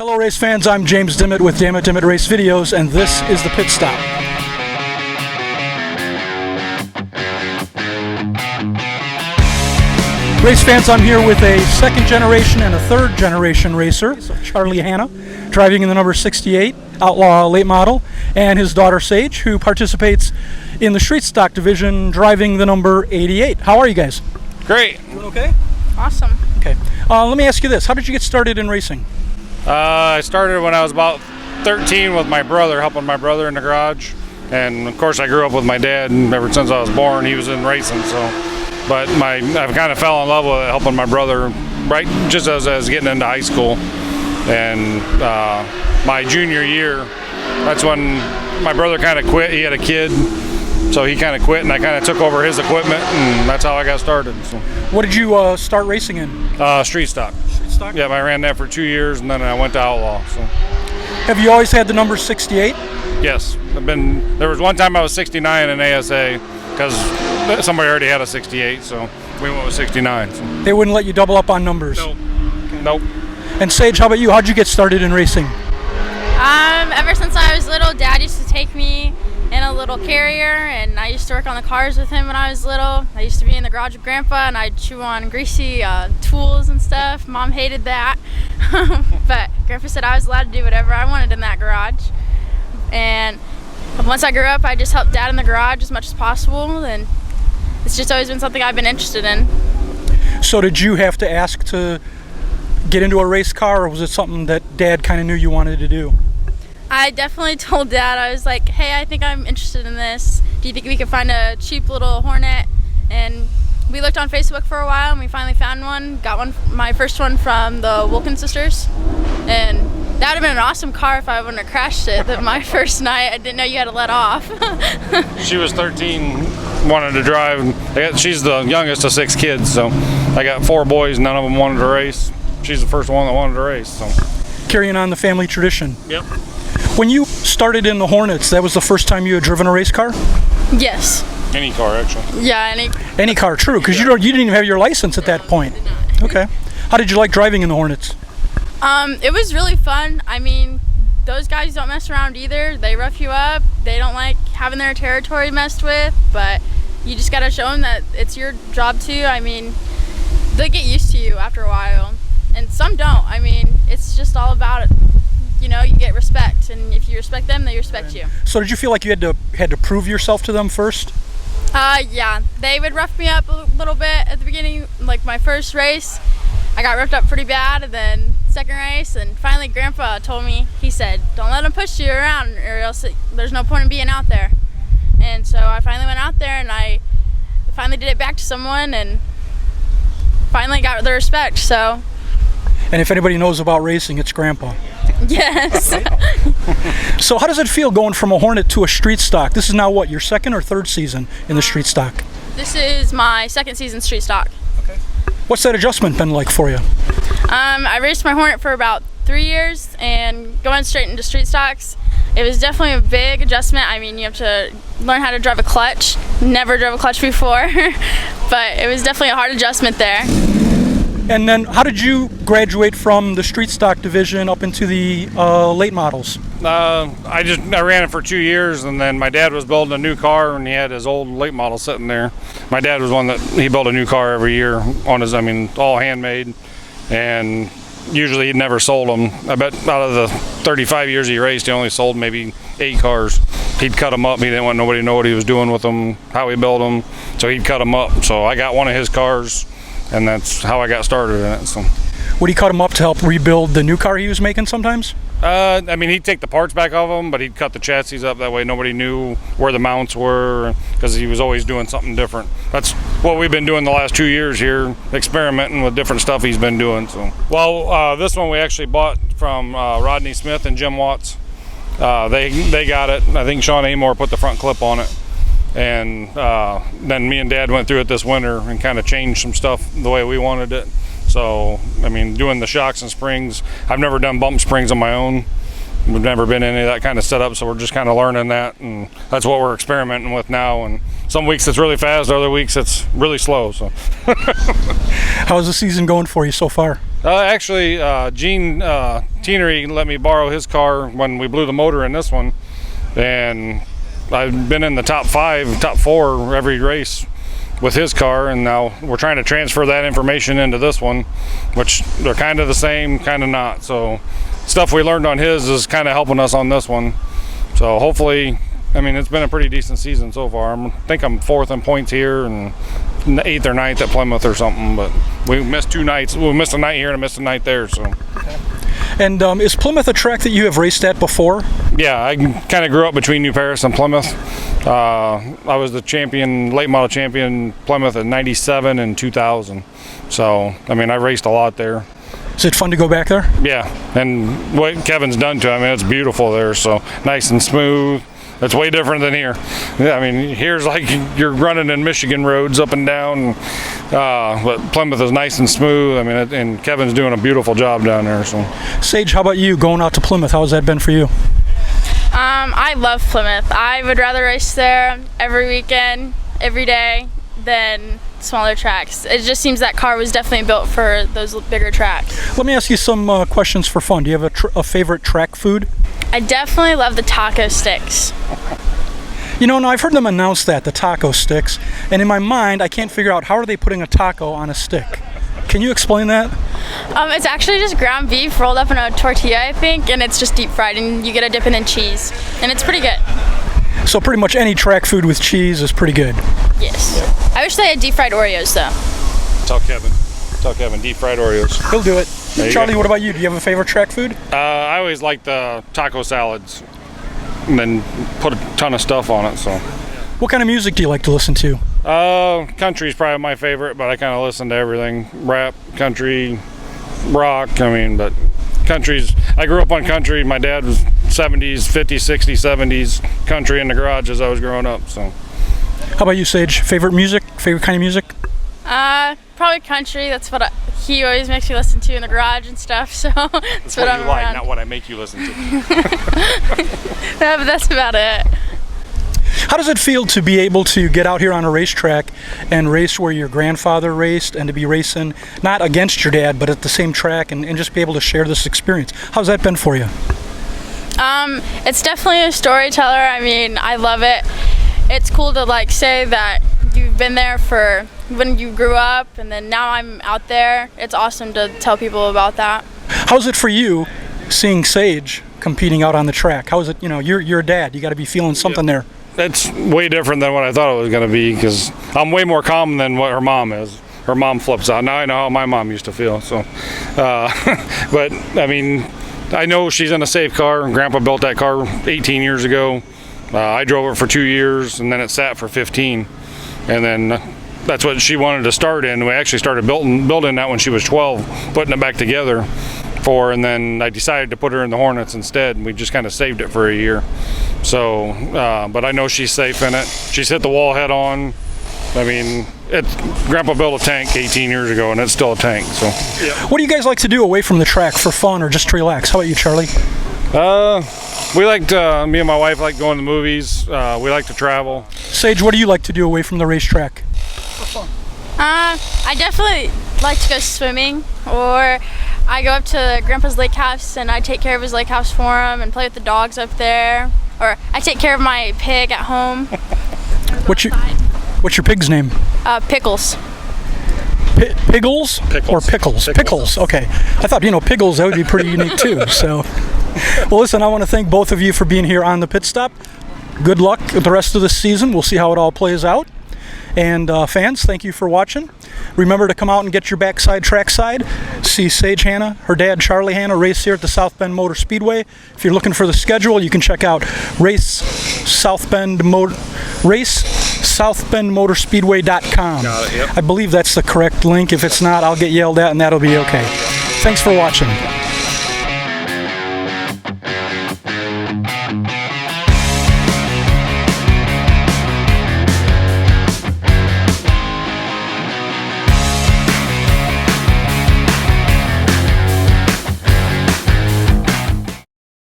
Hello race fans, I'm James Dimmitt with Dammit Race Videos, and this is the Pit Stop. Race fans, I'm here with a second generation and a third generation racer, Charlie Hanna, driving in the number 68 Outlaw late model, and his daughter Saige, who participates in the street stock division, driving the number 88. How are you guys? Great. Doing okay? Awesome. Okay. Let me ask you this. How did you get started in racing? I started when I was about 13 with my brother, helping my brother in the garage. And of course I grew up with my dad, and ever since I was born he was in racing. But I kind of fell in love with helping my brother right just as I was getting into high school. And my junior year, that's when my brother kind of quit. He had a kid, so he kind of quit, and I kind of took over his equipment, and that's how I got started. So. What did you start racing in? Street stock. Street stock? Yeah, I ran that for 2 years, and then I went to Outlaw. So. Have you always had the number 68? Yes. There was one time I was 69 in ASA because somebody already had a 68, so we went with 69. So. They wouldn't let you double up on numbers? Nope. Okay. Nope. And Saige, how about you? How'd you get started in racing? Ever since I was little, Dad used to take me in a little carrier, and I used to work on the cars with him when I was little. I used to be in the garage with Grandpa, and I'd chew on greasy tools and stuff. Mom hated that, but Grandpa said I was allowed to do whatever I wanted in that garage. And once I grew up, I just helped Dad in the garage as much as possible, and it's just always been something I've been interested in. So did you have to ask to get into a race car, or was it something that Dad kind of knew you wanted to do? I definitely told Dad, I was like, hey, I think I'm interested in this. Do you think we could find a cheap little Hornet? And we looked on Facebook for a while, and we finally found one. Got my first one from the Wilkins sisters. And that would have been an awesome car if I wouldn't have crashed it. My first night, I didn't know you had to let off. She was 13, wanted to drive. She's the youngest of 6 kids, so I got 4 boys, none of them wanted to race. She's the first one that wanted to race. So. Carrying on the family tradition. Yep. When you started in the Hornets, that was the first time you had driven a race car? Yes. Any car, actually. Yeah, any car, true, because you didn't even have your license at that point. Okay. How did you like driving in the Hornets? It was really fun. I mean, those guys don't mess around either. They rough you up. They don't like having their territory messed with, but you just gotta show them that it's your job too. I mean, they get used to you after a while, and some don't. I mean, it's just all about it. You know, you get respect, and if you respect them, they respect you. So did you feel like you had to prove yourself to them first? Yeah. They would rough me up a little bit at the beginning. Like my first race, I got roughed up pretty bad, and then second race, and finally Grandpa told me, he said, don't let them push you around, or else there's no point in being out there. And so I finally went out there, and I finally did it back to someone, and finally got the respect, so. And if anybody knows about racing, it's Grandpa. Yes. So how does it feel going from a Hornet to a street stock? This is now what, your second or third season in the street stock? This is my second season street stock. Okay. What's that adjustment been like for you? I raced my Hornet for about 3 years, and going straight into street stocks, it was definitely a big adjustment. I mean, you have to learn how to drive a clutch. Never drove a clutch before, but it was definitely a hard adjustment there. And then how did you graduate from the street stock division up into the late models? I ran it for 2 years, and then my dad was building a new car, and he had his old late model sitting there. My dad was one that he built a new car every year on his, all handmade, and usually he'd never sold them. I bet out of the 35 years he raced, he only sold maybe 8 cars. He'd cut them up. He didn't want nobody to know what he was doing with them, how he built them, so he'd cut them up. So I got one of his cars, and that's how I got started in it. So. Would he cut them up to help rebuild the new car he was making sometimes? He'd take the parts back off them, but he'd cut the chassis up. That way nobody knew where the mounts were, because he was always doing something different. That's what we've been doing the last 2 years here, experimenting with different stuff he's been doing. So, well, this one we actually bought from Rodney Smith and Jim Watts. They got it. I think Sean Amor put the front clip on it. And then me and Dad went through it this winter and kind of changed some stuff the way we wanted it. So, doing the shocks and springs, I've never done bump springs on my own. We've never been in any of that kind of setup, so we're just kind of learning that, and that's what we're experimenting with now. And some weeks it's really fast, other weeks it's really slow. So, how's the season going for you so far? Actually, Gene Teenery let me borrow his car when we blew the motor in this one, and I've been in the top 4 every race with his car, and now we're trying to transfer that information into this one, which they're kind of the same, kind of not. So stuff we learned on his is kind of helping us on this one. So hopefully, I mean, it's been a pretty decent season so far. I think I'm 4th in points here and 8th or 9th at Plymouth or something, but we missed 2 nights. We missed a night here and missed a night there. So. And is Plymouth a track that you have raced at before? Yeah, I kind of grew up between New Paris and Plymouth. I was the champion, late model champion, Plymouth in '97 and 2000. So, I mean, I raced a lot there. Is it fun to go back there? Yeah, and what Kevin's done to it, I mean, it's beautiful there. So nice and smooth. It's way different than here. Yeah, I mean, here's like you're running in Michigan roads up and down, but Plymouth is nice and smooth. I mean, and Kevin's doing a beautiful job down there. So, Saige, how about you going out to Plymouth? How has that been for you? I love Plymouth. I would rather race there every weekend, every day, than smaller tracks. It just seems that car was definitely built for those bigger tracks. Let me ask you some questions for fun. Do you have a favorite track food? I definitely love the taco sticks. You know, now I've heard them announce that, the taco sticks, and in my mind, I can't figure out how are they putting a taco on a stick. Can you explain that? It's actually just ground beef rolled up in a tortilla, I think, and it's just deep fried, and you get to dip it in cheese, and it's pretty good. So pretty much any track food with cheese is pretty good. Yes. Yeah. I wish they had deep fried Oreos, though. Tell Kevin, deep fried Oreos. He'll do it. Charlie, what about you? Do you have a favorite track food? I always like the taco salads, and then put a ton of stuff on it. So, what kind of music do you like to listen to? Country's probably my favorite, but I kind of listen to everything: rap, country, rock. I mean, but country's. I grew up on country. My dad was 70s, 50s, 60s, 70s country in the garage as I was growing up. So, how about you, Saige? Favorite music? Favorite kind of music? Probably country. That's what he always makes me listen to in the garage and stuff. So that's what I'm you like, around. not what I make you listen to. No, but that's about it. How does it feel to be able to get out here on a racetrack and race where your grandfather raced, and to be racing not against your dad, but at the same track, and just be able to share this experience? How's that been for you? It's definitely a storyteller. I mean, I love it. It's cool to like say that you've been there for when you grew up, and then now I'm out there. It's awesome to tell people about that. How's it for you seeing Saige competing out on the track? How is it, you know, you're a dad, you got to be feeling something there. It's way different than what I thought it was going to be, because I'm way more calm than what her mom is. Her mom flips out. Now I know how my mom used to feel. So, but I mean, I know she's in a safe car. Grandpa built that car 18 years ago. I drove it for 2 years, and then it sat for 15. And then that's what she wanted to start in. We actually started building that when she was 12, putting it back together for her, and then I decided to put her in the Hornets instead, and we just kind of saved it for a year. So, but I know she's safe in it. She's hit the wall head on. I mean, Grandpa built a tank 18 years ago, and it's still a tank. So, yeah. What do you guys like to do away from the track for fun or just to relax? How about you, Charlie? We like to, me and my wife like going to the movies. We like to travel. Saige, what do you like to do away from the racetrack? For fun. I definitely like to go swimming, or I go up to Grandpa's lake house and I take care of his lake house for him and play with the dogs up there, or I take care of my pig at home. What's your pig's name? Pickles. Pickles? Or Pickles? Pickles. Okay. I thought, Pickles, that would be pretty unique too. So, well, listen, I want to thank both of you for being here on the pit stop. Good luck with the rest of the season. We'll see how it all plays out. And fans, thank you for watching. Remember to come out and get your backside trackside. See Saige Hanna, her dad Charlie Hanna, race here at the South Bend Motor Speedway. If you're looking for the schedule, you can check out racesouthbendmotorspeedway.com. Got it, yep. I believe that's the correct link. If it's not, I'll get yelled at, and that'll be okay. Thanks for watching.